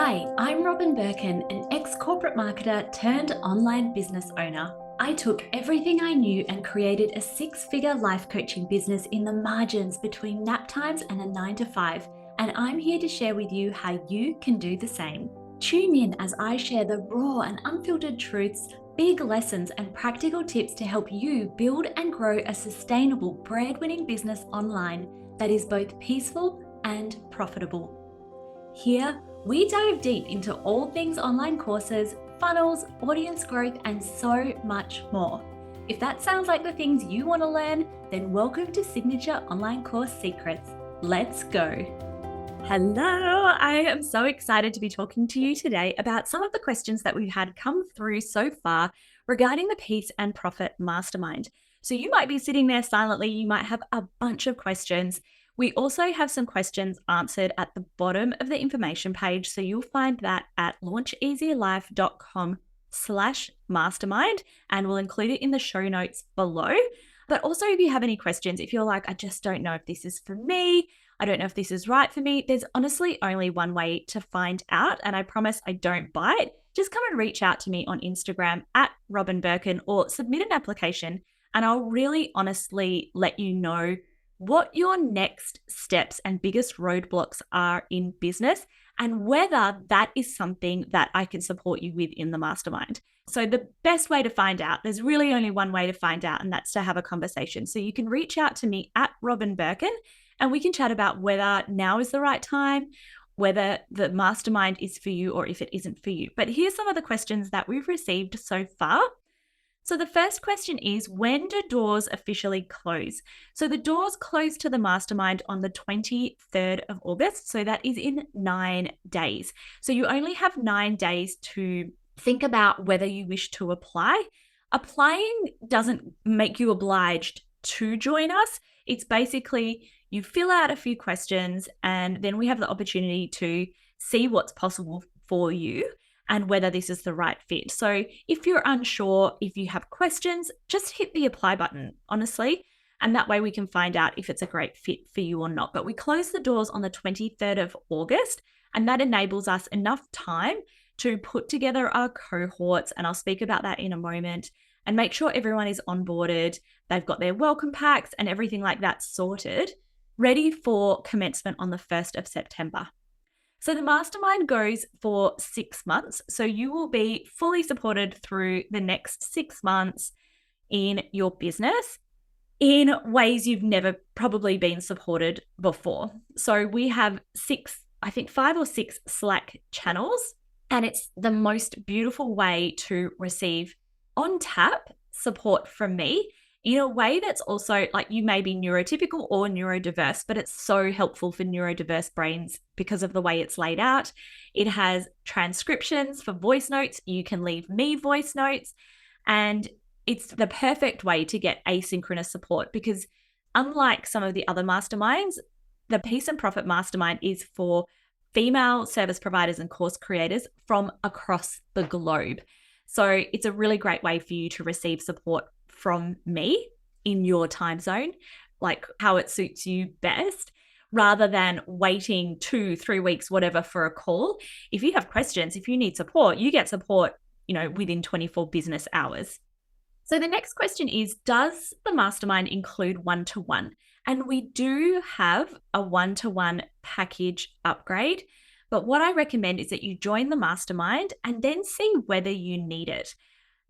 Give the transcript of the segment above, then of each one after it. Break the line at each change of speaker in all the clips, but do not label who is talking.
Hi, I'm Robyn Birkin, an ex-corporate marketer turned online business owner. I took everything I knew and created a six-figure life coaching business in the margins between nap times and a 9 to 5, and I'm here to share with you how you can do the same. Tune in as I share the raw and unfiltered truths, big lessons, and practical tips to help you build and grow a sustainable bread-winning business online that is both peaceful and profitable. Here, we dive deep into all things online courses, funnels, audience growth, and so much more. If that sounds like the things you want to learn, then welcome to Signature Online Course Secrets. Let's go. Hello, I am so excited to be talking to you today about some of the questions that we've had come through so far regarding the Peace and Profit Mastermind. So you might be sitting there silently, you might have a bunch of questions. We also have some questions answered at the bottom of the information page. So you'll find that at launcheasylife.com/mastermind, and we'll include it in the show notes below. But also if you have any questions, if you're like, I just don't know if this is for me, I don't know if this is right for me, there's honestly only one way to find out. And I promise I don't bite. Just come and reach out to me on Instagram at Robyn Birkin or submit an application. And I'll really honestly let you know what your next steps and biggest roadblocks are in business and whether that is something that I can support you with in the mastermind. So the best way to find out, there's really only one way to find out, and that's to have a conversation. So you can reach out to me at Robyn Birkin and we can chat about whether now is the right time, whether the mastermind is for you or if it isn't for you. But here's some of the questions that we've received so far. So the first question is, when do doors officially close? So the doors close to the mastermind on the 23rd of August. So that is in 9 days. So you only have 9 days to think about whether you wish to apply. Applying doesn't make you obliged to join us. It's basically you fill out a few questions and then we have the opportunity to see what's possible for you and whether this is the right fit. So if you're unsure, if you have questions, just hit the apply button, honestly. And that way we can find out if it's a great fit for you or not. But we close the doors on the 23rd of August, and that enables us enough time to put together our cohorts, and I'll speak about that in a moment, and make sure everyone is onboarded, they've got their welcome packs and everything like that sorted, ready for commencement on the 1st of September. So the mastermind goes for 6 months. So you will be fully supported through the next 6 months in your business in ways you've never probably been supported before. So we have 5 or 6 Slack channels, and it's the most beautiful way to receive on tap support from me in a way that's also like, you may be neurotypical or neurodiverse, but it's so helpful for neurodiverse brains because of the way it's laid out. It has transcriptions for voice notes. You can leave me voice notes, and it's the perfect way to get asynchronous support because unlike some of the other masterminds, the Peace and Profit Mastermind is for female service providers and course creators from across the globe. So it's a really great way for you to receive support from me in your time zone, like how it suits you best, rather than waiting 2-3 weeks, whatever, for a call. If you have questions, if you need support, you get support, within 24 business hours. So the next question is, does the mastermind include one-to-one? And we do have a one-to-one package upgrade. But what I recommend is that you join the mastermind and then see whether you need it.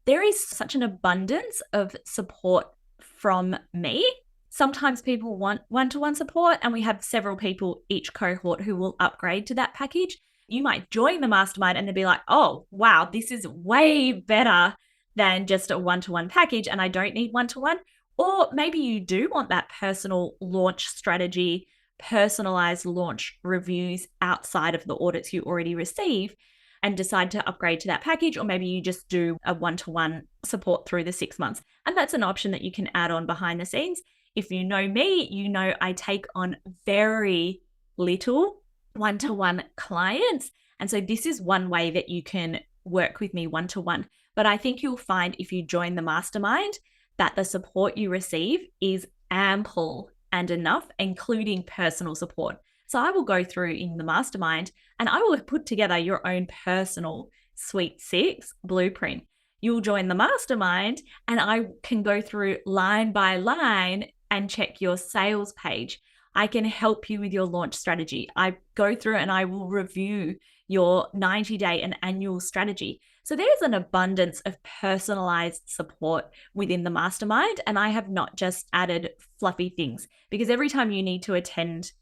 There is such an abundance of support from me. Sometimes people want one-to-one support, and we have several people each cohort who will upgrade to that package. You might join the mastermind and they'll be like, oh, wow, this is way better than just a one-to-one package and I don't need one-to-one. Or maybe you do want that personal launch strategy, personalized launch reviews outside of the audits you already receive, and decide to upgrade to that package, or maybe you just do a one-to-one support through the 6 months. And that's an option that you can add on behind the scenes. If you know me, you know I take on very little one-to-one clients. And so this is one way that you can work with me one-to-one. But I think you'll find if you join the mastermind that the support you receive is ample and enough, including personal support. So I will go through in the mastermind and I will put together your own personal Sweet Six blueprint. You'll join the mastermind and I can go through line by line and check your sales page. I can help you with your launch strategy. I go through and I will review your 90-day and annual strategy. So there's an abundance of personalized support within the mastermind. And I have not just added fluffy things, because every time you need to attend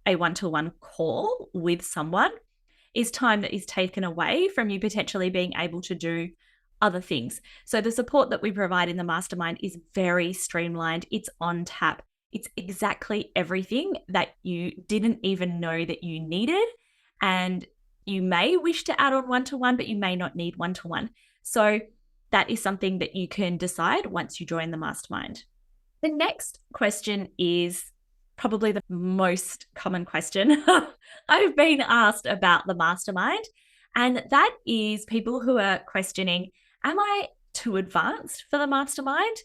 a one-to-one call with someone is time that is taken away from you potentially being able to do other things. So the support that we provide in the mastermind is very streamlined. It's on tap. It's exactly everything that you didn't even know that you needed. And you may wish to add on one-to-one, but you may not need one-to-one. So that is something that you can decide once you join the mastermind. The next question is probably the most common question I've been asked about the mastermind. And that is people who are questioning, am I too advanced for the mastermind?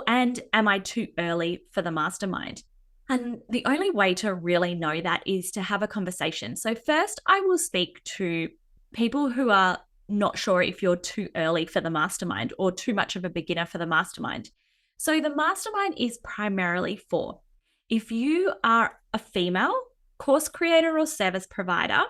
And am I too early for the mastermind? And the only way to really know that is to have a conversation. So first, I will speak to people who are not sure if you're too early for the mastermind or too much of a beginner for the mastermind. So the mastermind is primarily for if you are a female course creator or service provider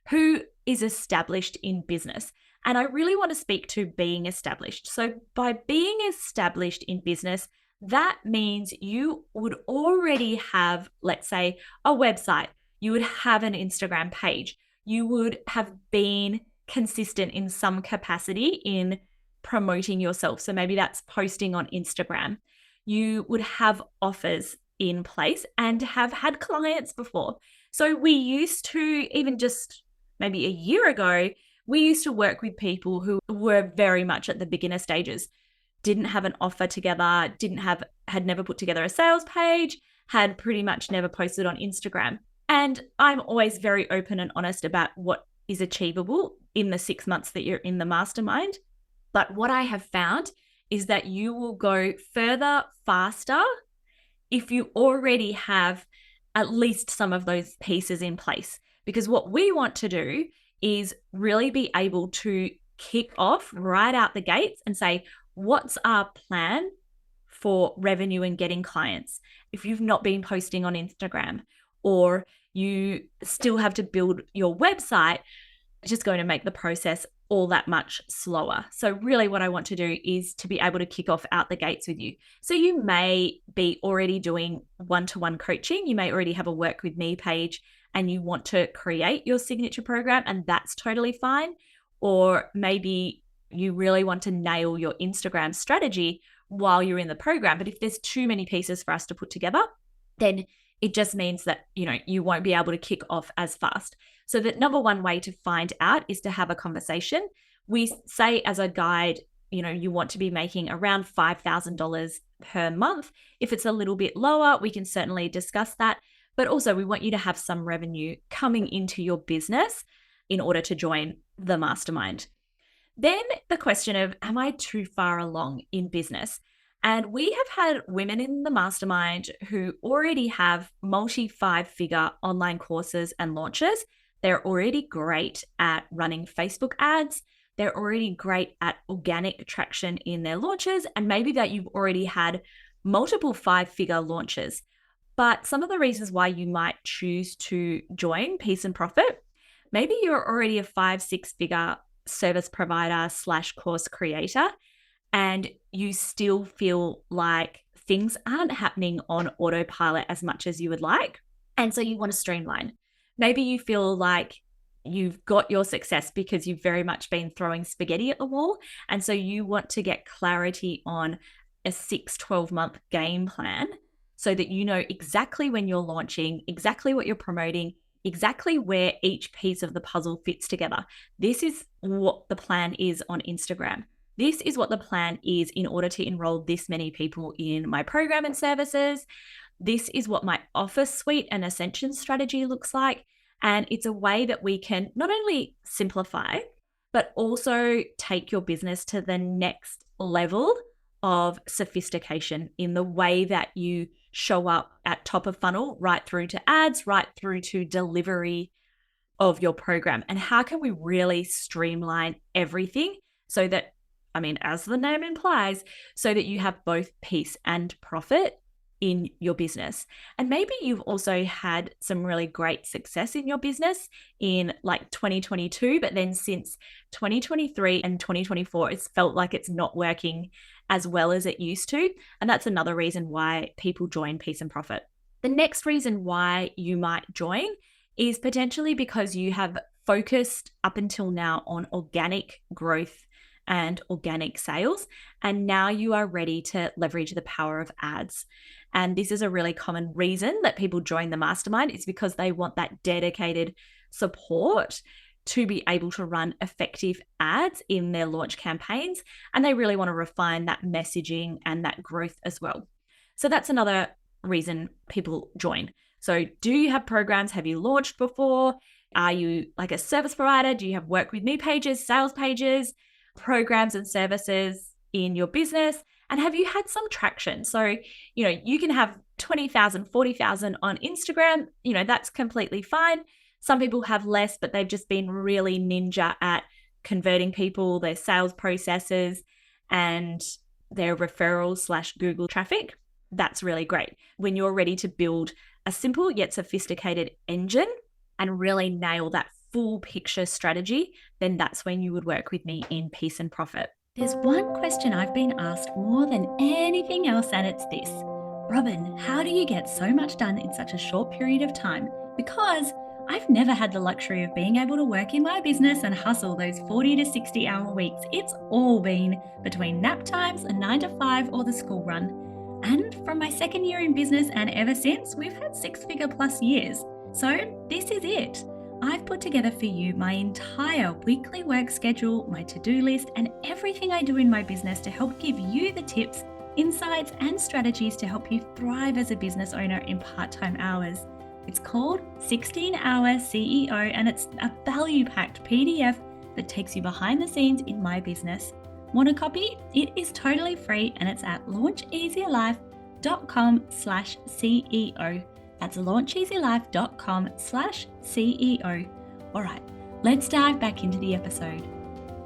who is established in business. And I really want to speak to being established. So by being established in business, that means you would already have, let's say, a website. You would have an Instagram page. You would have been consistent in some capacity in promoting yourself. So maybe that's posting on Instagram. You would have offers in place and have had clients before. So we used to, even just maybe a year ago, we used to work with people who were very much at the beginner stages, didn't have an offer together, had never put together a sales page, had pretty much never posted on Instagram. And I'm always very open and honest about what is achievable in the 6 months that you're in the mastermind. But what I have found is that you will go further, faster, if you already have at least some of those pieces in place. Because what we want to do is really be able to kick off right out the gates and say, what's our plan for revenue and getting clients? If you've not been posting on Instagram or you still have to build your website, it's just going to make the process all that much slower. So really what I want to do is to be able to kick off out the gates with you. So you may be already doing one-to-one coaching. You may already have a work with me page and you want to create your signature program, and that's totally fine. Or maybe you really want to nail your Instagram strategy while you're in the program. But if there's too many pieces for us to put together, then it just means that, you won't be able to kick off as fast. So the number one way to find out is to have a conversation. We say as a guide, you want to be making around $5,000 per month. If it's a little bit lower, we can certainly discuss that. But also we want you to have some revenue coming into your business in order to join the mastermind. Then the question of, am I too far along in business? And we have had women in the mastermind who already have multi-5-figure online courses and launches. They're already great at running Facebook ads. They're already great at organic traction in their launches. And maybe that you've already had multiple 5-figure launches. But some of the reasons why you might choose to join Peace and Profit, maybe you're already a 5-6-figure service provider / course creator, and you still feel like things aren't happening on autopilot as much as you would like. And so you want to streamline. Maybe you feel like you've got your success because you've very much been throwing spaghetti at the wall. And so you want to get clarity on a 6-12 month game plan so that you know exactly when you're launching, exactly what you're promoting, exactly where each piece of the puzzle fits together. This is what the plan is on Instagram. This is what the plan is in order to enroll this many people in my program and services. This is what my offer suite and ascension strategy looks like. And it's a way that we can not only simplify, but also take your business to the next level of sophistication in the way that you show up at top of funnel, right through to ads, right through to delivery of your program? And how can we really streamline everything so that, I mean, as the name implies, so that you have both peace and profit in your business? And maybe you've also had some really great success in your business in like 2022, but then since 2023 and 2024, it's felt like it's not working as well as it used to. And that's another reason why people join Peace and Profit. The next reason why you might join is potentially because you have focused up until now on organic growth and organic sales, and now you are ready to leverage the power of ads. And this is a really common reason that people join the mastermind, is because they want that dedicated support to be able to run effective ads in their launch campaigns, and they really want to refine that messaging and that growth as well. So that's another reason people join. So do you have programs? Have you launched before? Are you like a service provider? Do you have work with me pages, sales pages, programs and services in your business? And have you had some traction? So, you can have 20,000, 40,000 on Instagram, that's completely fine. Some people have less, but they've just been really ninja at converting people, their sales processes, and their referrals / Google traffic. That's really great. When you're ready to build a simple yet sophisticated engine and really nail that full picture strategy, then that's when you would work with me in Peace and Profit. There's one question I've been asked more than anything else, and it's this: Robyn, how do you get so much done in such a short period of time? Because I've never had the luxury of being able to work in my business and hustle those 40 to 60 hour weeks. It's all been between nap times, a 9 to 5, or the school run. And from my second year in business and ever since, we've had 6-figure plus years. So this is it. I've put together for you my entire weekly work schedule, my to-do list, and everything I do in my business to help give you the tips, insights, and strategies to help you thrive as a business owner in part-time hours. It's called 16-Hour CEO, and it's a value-packed PDF that takes you behind the scenes in my business. Want a copy? It is totally free, and it's at launcheasylife.com/CEO. That's launcheasylife.com/CEO. All right, let's dive back into the episode.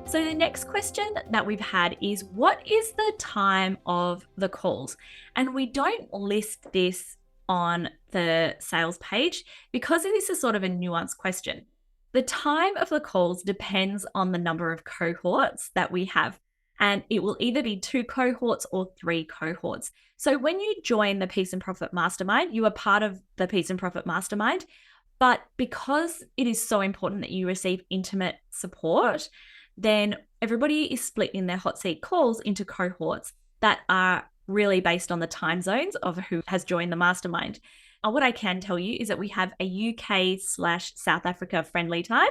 So the next question that we've had is, what is the time of the calls? And we don't list this on the sales page because this is sort of a nuanced question. The time of the calls depends on the number of cohorts that we have, and it will either be 2 cohorts or 3 cohorts. So when you join the Peace and Profit Mastermind, you are part of the Peace and Profit Mastermind, but because it is so important that you receive intimate support, then everybody is split in their hot seat calls into cohorts that are really based on the time zones of who has joined the mastermind. What I can tell you is that we have a UK/South Africa friendly time,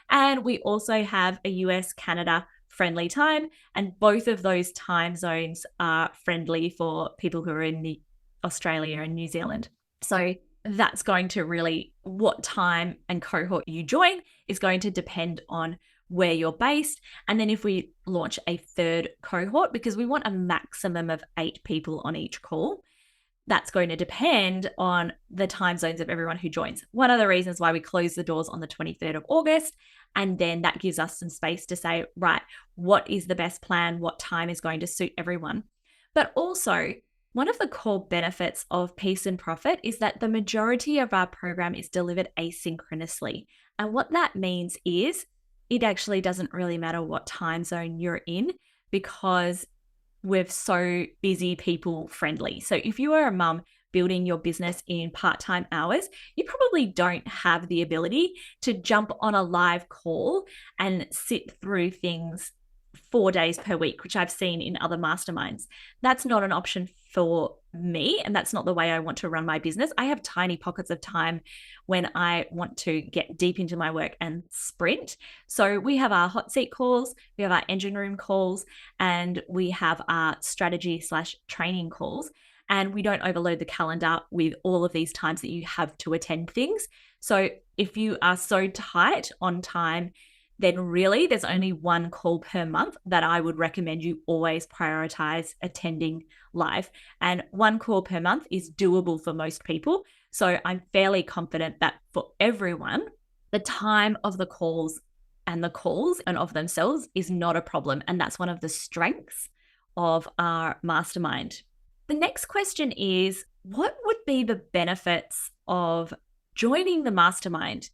and we also have a US Canada friendly time, and both of those time zones are friendly for people who are in Australia and New Zealand. So that's going to really, what time and cohort you join is going to depend on where you're based. And then if we launch a 3rd cohort, because we want a maximum of 8 people on each call, that's going to depend on the time zones of everyone who joins. One of the reasons why we close the doors on the 23rd of August, and then that gives us some space to say, right, what is the best plan? What time is going to suit everyone? But also, one of the core benefits of Peace and Profit is that the majority of our program is delivered asynchronously. And what that means is it actually doesn't really matter what time zone you're in, because we're so busy people friendly. So if you are a mum building your business in part-time hours, you probably don't have the ability to jump on a live call and sit through things 4 days per week, which I've seen in other masterminds. That's not an option for me, and that's not the way I want to run my business. I have tiny pockets of time when I want to get deep into my work and sprint. So we have our hot seat calls, we have our engine room calls, and we have our strategy/training calls. And we don't overload the calendar with all of these times that you have to attend things. So if you are so tight on time then really there's only one call per month that I would recommend you always prioritize attending live. And one call per month is doable for most people. So I'm fairly confident that for everyone, the time of the calls and the calls and of themselves is not a problem. And that's one of the strengths of our mastermind. The next question is, what would be the benefits of joining the mastermind?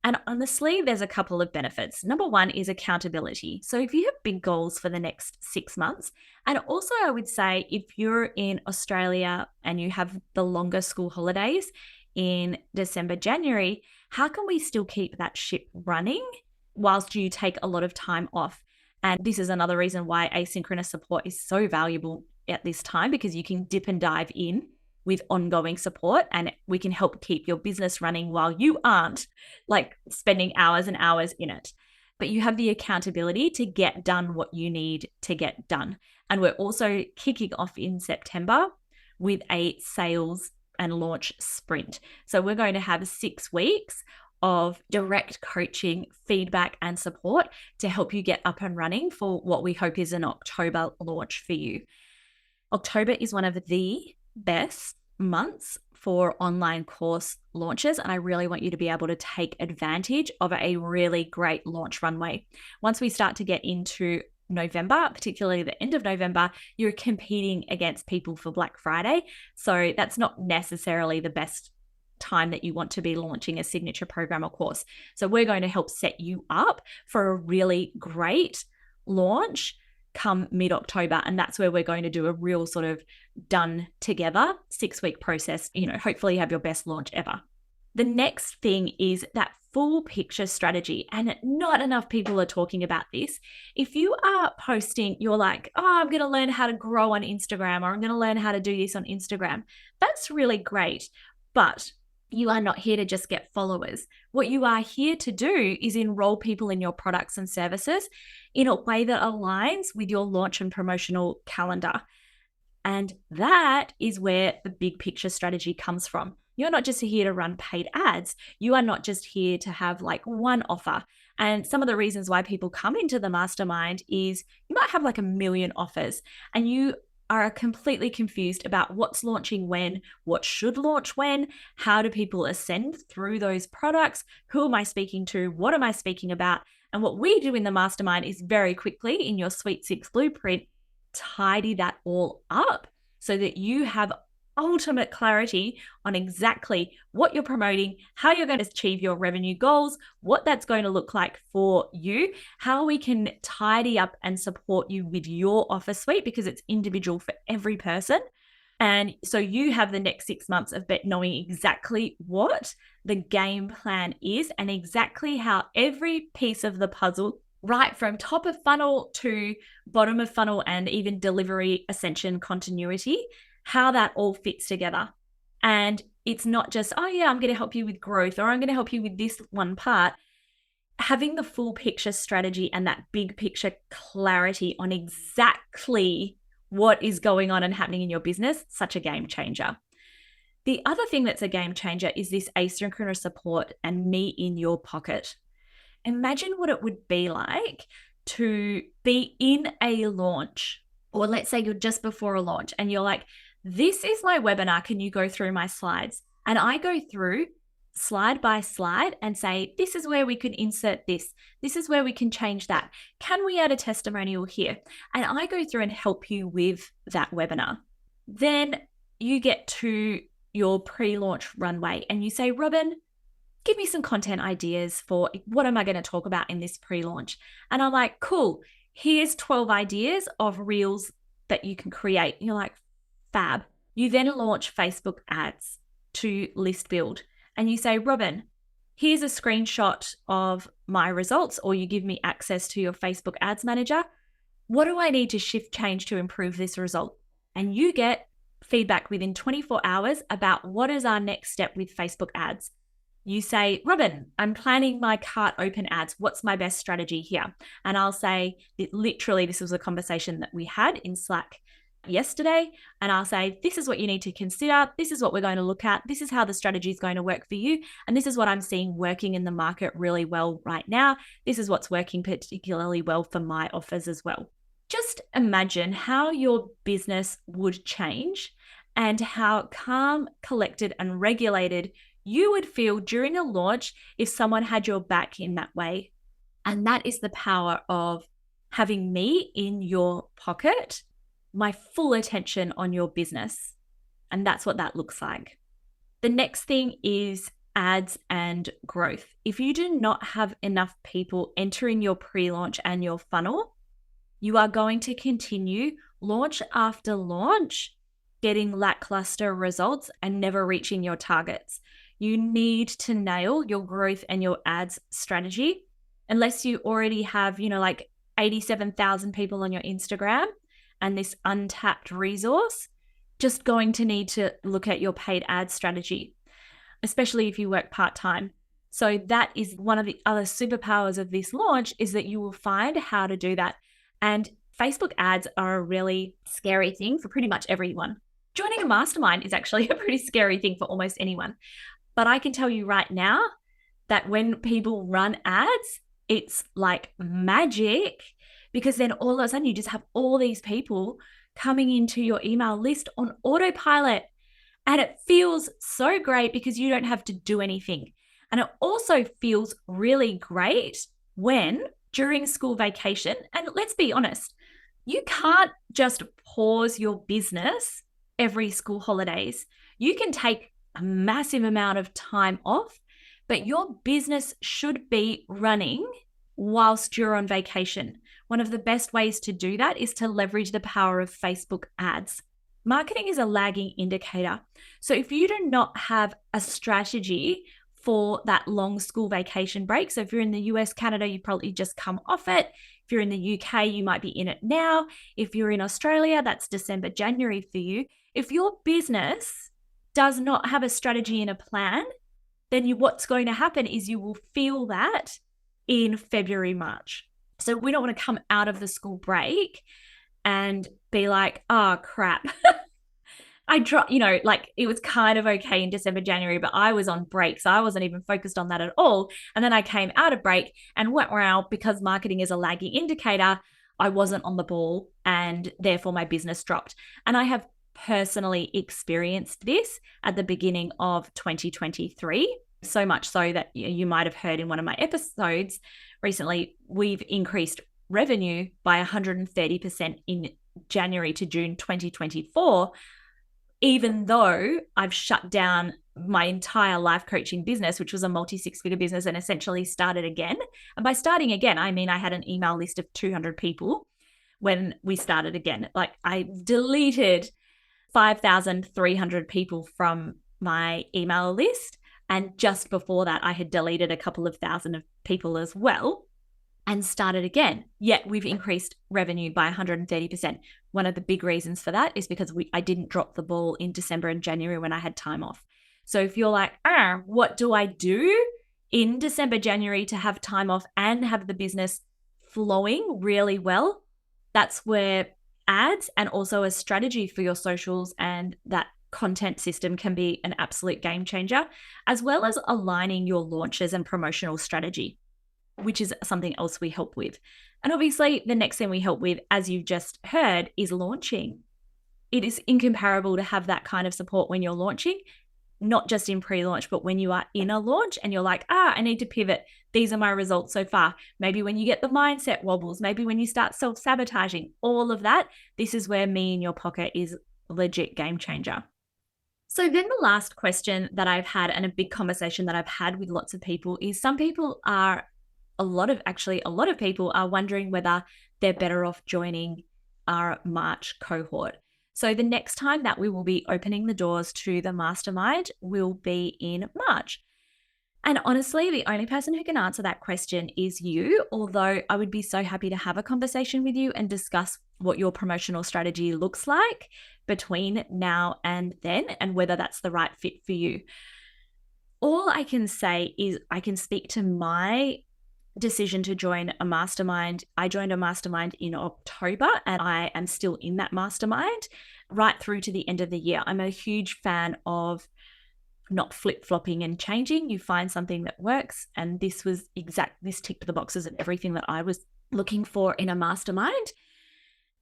And honestly, there's a couple of benefits. Number one is accountability. So if you have big goals for the next 6 months, and also I would say if you're in Australia and you have the longer school holidays in December, January, how can we still keep that ship running whilst you take a lot of time off? And this is another reason why asynchronous support is so valuable at this time, because you can dip and dive in with ongoing support and we can help keep your business running while you aren't like spending hours and hours in it. But you have the accountability to get done what you need to get done. And we're also kicking off in September with a sales and launch sprint. So we're going to have 6 weeks of direct coaching, feedback, and support to help you get up and running for what we hope is an October launch for you. October is one of the best months for online course launches, and I really want you to be able to take advantage of a really great launch runway. Once we start to get into November, particularly the end of November, you're competing against people for Black Friday. So that's not necessarily the best time that you want to be launching a signature program or course. So we're going to help set you up for a really great launch come mid-October. And that's where we're going to do a real sort of done together 6-week process, hopefully you have your best launch ever. The next thing is that full picture strategy. And not enough people are talking about this. If you are posting, you're like, I'm going to learn how to grow on Instagram, or I'm going to learn how to do this on Instagram. That's really great. But you are not here to just get followers. What you are here to do is enroll people in your products and services in a way that aligns with your launch and promotional calendar. And that is where the big picture strategy comes from. You're not just here to run paid ads. You are not just here to have like one offer. And some of the reasons why people come into the mastermind is you might have like a million offers and you are completely confused about what's launching when, what should launch when, how do people ascend through those products, who am I speaking to, what am I speaking about? And what we do in the mastermind is very quickly in your Sweet 6 blueprint, tidy that all up so that you have ultimate clarity on exactly what you're promoting, how you're going to achieve your revenue goals, what that's going to look like for you, how we can tidy up and support you with your offer suite because it's individual for every person. And so you have the next 6 months of knowing exactly what the game plan is and exactly how every piece of the puzzle, right from top of funnel to bottom of funnel and even delivery, ascension, continuity, how that all fits together. And it's not just, I'm going to help you with growth or I'm going to help you with this one part. Having the full picture strategy and that big picture clarity on exactly what is going on and happening in your business, such a game changer. The other thing that's a game changer is this asynchronous support and me in your pocket. Imagine what it would be like to be in a launch, or let's say you're just before a launch and you're like, this is my webinar. Can you go through my slides? And I go through slide by slide and say, this is where we can insert this. This is where we can change that. Can we add a testimonial here? And I go through and help you with that webinar. Then you get to your pre-launch runway and you say, Robyn, give me some content ideas for what am I going to talk about in this pre-launch? And I'm like, cool, here's 12 ideas of reels that you can create. And you're like, fab. You then launch Facebook ads to list build. And you say, Robyn, here's a screenshot of my results, or you give me access to your Facebook ads manager. What do I need to shift change to improve this result? And you get feedback within 24 hours about what is our next step with Facebook ads. You say, Robyn, I'm planning my cart open ads. What's my best strategy here? And I'll say, literally, this was a conversation that we had in Slack yesterday, and I'll say, this is what you need to consider. This is what we're going to look at. This is how the strategy is going to work for you. And this is what I'm seeing working in the market really well right now. This is what's working particularly well for my offers as well. Just imagine how your business would change and how calm, collected, and regulated you would feel during a launch if someone had your back in that way. And that is the power of having me in your pocket, my full attention on your business. And that's what that looks like. The next thing is ads and growth. If you do not have enough people entering your pre-launch and your funnel, you are going to continue launch after launch, getting lackluster results and never reaching your targets. You need to nail your growth and your ads strategy. Unless you already have, like 87,000 people on your Instagram and this untapped resource, just going to need to look at your paid ad strategy, especially if you work part-time. So that is one of the other superpowers of this launch, is that you will find how to do that. And Facebook ads are a really scary thing for pretty much everyone. Joining a mastermind is actually a pretty scary thing for almost anyone. But I can tell you right now that when people run ads, it's like magic, because then all of a sudden you just have all these people coming into your email list on autopilot. And it feels so great because you don't have to do anything. And it also feels really great when during school vacation, and let's be honest, you can't just pause your business every school holidays. You can take a massive amount of time off, but your business should be running whilst you're on vacation. One of the best ways to do that is to leverage the power of Facebook ads. Marketing is a lagging indicator. So if you do not have a strategy for that long school vacation break, so if you're in the US, Canada, you probably just come off it. If you're in the UK, you might be in it now. If you're in Australia, that's December, January for you. If your business does not have a strategy and a plan, then what's going to happen is you will feel that in February, March. So we don't want to come out of the school break and be like, oh, crap. I dropped, it was kind of okay in December, January, but I was on break. So I wasn't even focused on that at all. And then I came out of break and wow, because marketing is a lagging indicator, I wasn't on the ball and therefore my business dropped. And I have personally experienced this at the beginning of 2023. So much so that you might have heard in one of my episodes recently, we've increased revenue by 130% in January to June 2024, even though I've shut down my entire life coaching business, which was a multi-six-figure business, and essentially started again. And by starting again, I mean I had an email list of 200 people when we started again. Like I deleted 5,300 people from my email list. And just before that, I had deleted a couple of thousand of people as well and started again. Yet we've increased revenue by 130%. One of the big reasons for that is because I didn't drop the ball in December and January when I had time off. So if you're like, what do I do in December, January to have time off and have the business flowing really well? That's where ads and also a strategy for your socials and that content system can be an absolute game changer, as well as aligning your launches and promotional strategy, which is something else we help with. And obviously, the next thing we help with, as you just heard, is launching. It is incomparable to have that kind of support when you're launching, not just in pre-launch, but when you are in a launch and you're like, I need to pivot. These are my results so far. Maybe when you get the mindset wobbles, maybe when you start self-sabotaging, all of that, this is where me in your pocket is a legit game changer. So then the last question that I've had, and a big conversation that I've had with lots of people, is a lot of people are wondering whether they're better off joining our March cohort. So the next time that we will be opening the doors to the mastermind will be in March. And honestly, the only person who can answer that question is you, although I would be so happy to have a conversation with you and discuss what your promotional strategy looks like between now and then and whether that's the right fit for you. All I can say is I can speak to my decision to join a mastermind, I joined a mastermind in October, and I am still in that mastermind right through to the end of the year. I'm a huge fan of not flip-flopping and changing. You find something that works, and this ticked the boxes of everything that I was looking for in a mastermind.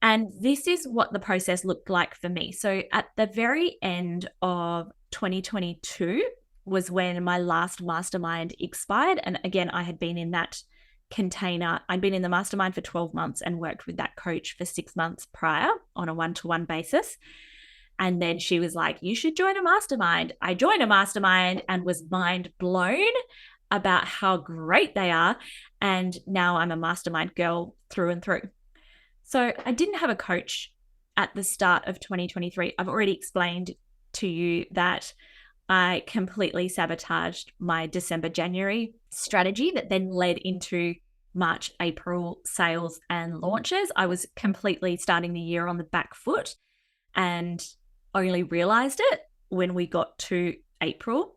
And this is what the process looked like for me. So at the very end of 2022 was when my last mastermind expired. And again, I had been in that container. I'd been in the mastermind for 12 months and worked with that coach for 6 months prior on a one-to-one basis. And then she was like, you should join a mastermind. I joined a mastermind and was mind blown about how great they are. And now I'm a mastermind girl through and through. So I didn't have a coach at the start of 2023. I've already explained to you that I completely sabotaged my December-January strategy that then led into March, April sales and launches. I was completely starting the year on the back foot and only realized it when we got to April.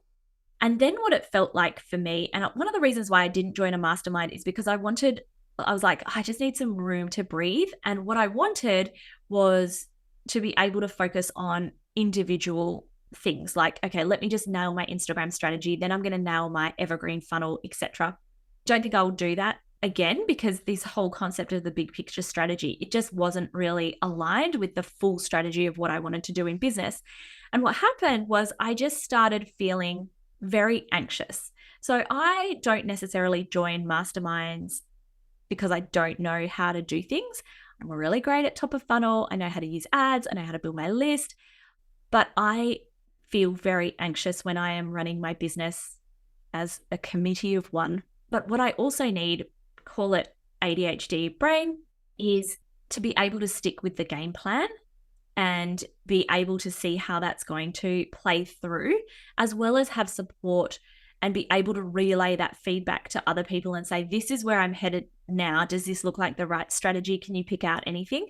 And then what it felt like for me, and one of the reasons why I didn't join a mastermind is because I was like, I just need some room to breathe. And what I wanted was to be able to focus on individual things like, okay, let me just nail my Instagram strategy. Then I'm going to nail my evergreen funnel, etc. Don't think I'll do that again, because this whole concept of the big picture strategy, it just wasn't really aligned with the full strategy of what I wanted to do in business. And what happened was I just started feeling very anxious. So I don't necessarily join masterminds because I don't know how to do things. I'm really great at top of funnel. I know how to use ads. I know how to build my list. But I feel very anxious when I am running my business as a committee of one. But what I also need, call it ADHD brain, is to be able to stick with the game plan and be able to see how that's going to play through, as well as have support and be able to relay that feedback to other people and say, this is where I'm headed now. Does this look like the right strategy? Can you pick out anything?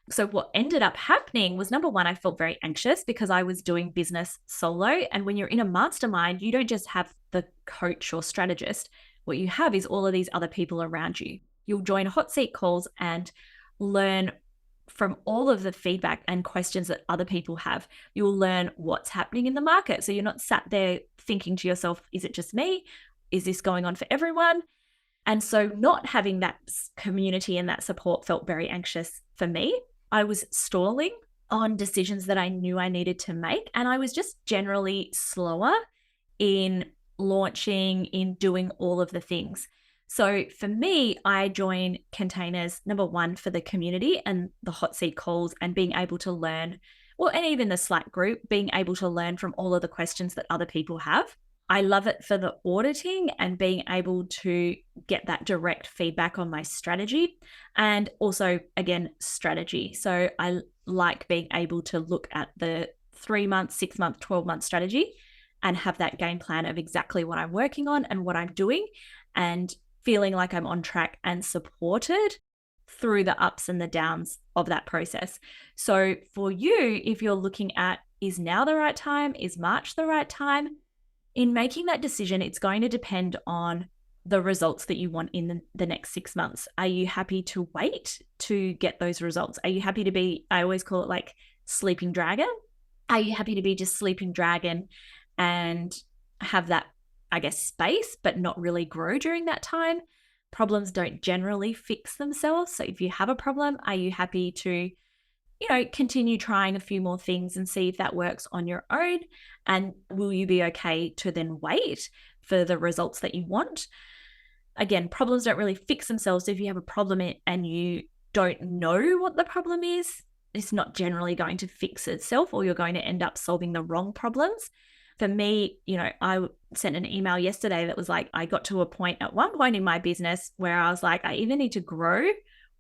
So what ended up happening was, number one, I felt very anxious because I was doing business solo. And when you're in a mastermind, you don't just have the coach or strategist. What you have is all of these other people around you. You'll join hot seat calls and learn from all of the feedback and questions that other people have. You'll learn what's happening in the market. So you're not sat there thinking to yourself, is it just me? Is this going on for everyone? And so not having that community and that support felt very anxious for me. I was stalling on decisions that I knew I needed to make. And I was just generally slower in launching, in doing all of the things. So for me, I join containers, number one, for the community and the hot seat calls and being able to learn, well, and even the Slack group, being able to learn from all of the questions that other people have. I love it for the auditing and being able to get that direct feedback on my strategy and also, again, strategy. So I like being able to look at the 3-month, 6-month, 12-month strategy and have that game plan of exactly what I'm working on and what I'm doing and feeling like I'm on track and supported through the ups and the downs of that process. So for you, if you're looking at, is now the right time? Is March the right time? In making that decision, it's going to depend on the results that you want in the next 6 months. Are you happy to wait to get those results? Are you happy to be, I always call it like sleeping dragon? Are you happy to be just sleeping dragon and have that, I guess, space, but not really grow during that time? Problems don't generally fix themselves. So if you have a problem, are you happy to, continue trying a few more things and see if that works on your own? And will you be okay to then wait for the results that you want? Again, problems don't really fix themselves. So if you have a problem and you don't know what the problem is, it's not generally going to fix itself, or you're going to end up solving the wrong problems. For me, I sent an email yesterday that was like, I got to a point at one point in my business where I was like, I either need to grow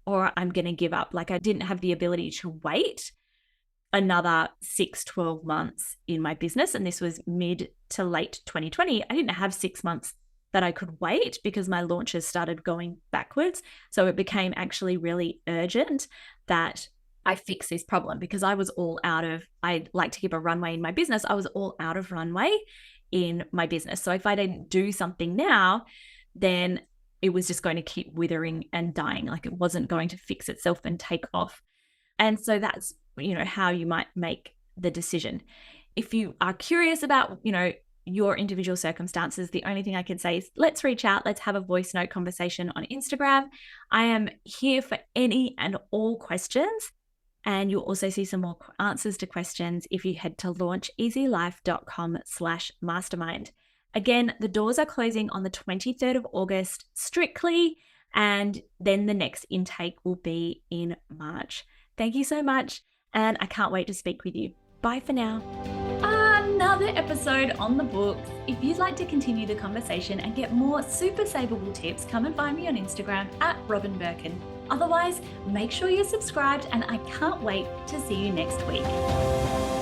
or I'm going to give up. Like, I didn't have the ability to wait another 6-12 months in my business. And this was mid to late 2020. I didn't have 6 months that I could wait because my launches started going backwards. So it became actually really urgent that I fix this problem, because I was all out of, I like to keep a runway in my business. I was all out of runway in my business. So if I didn't do something now, then it was just going to keep withering and dying. Like it wasn't going to fix itself and take off. And so that's, how you might make the decision. If you are curious about, your individual circumstances, the only thing I can say is let's reach out. Let's have a voice note conversation on Instagram. I am here for any and all questions. And you'll also see some more answers to questions if you head to launcheasylife.com/mastermind. Again, the doors are closing on the 23rd of August strictly, and then the next intake will be in March. Thank you so much, and I can't wait to speak with you. Bye for now. Another episode on the books. If you'd like to continue the conversation and get more super saveable tips, come and find me on Instagram at Robyn Birkin. Otherwise, make sure you're subscribed, and I can't wait to see you next week.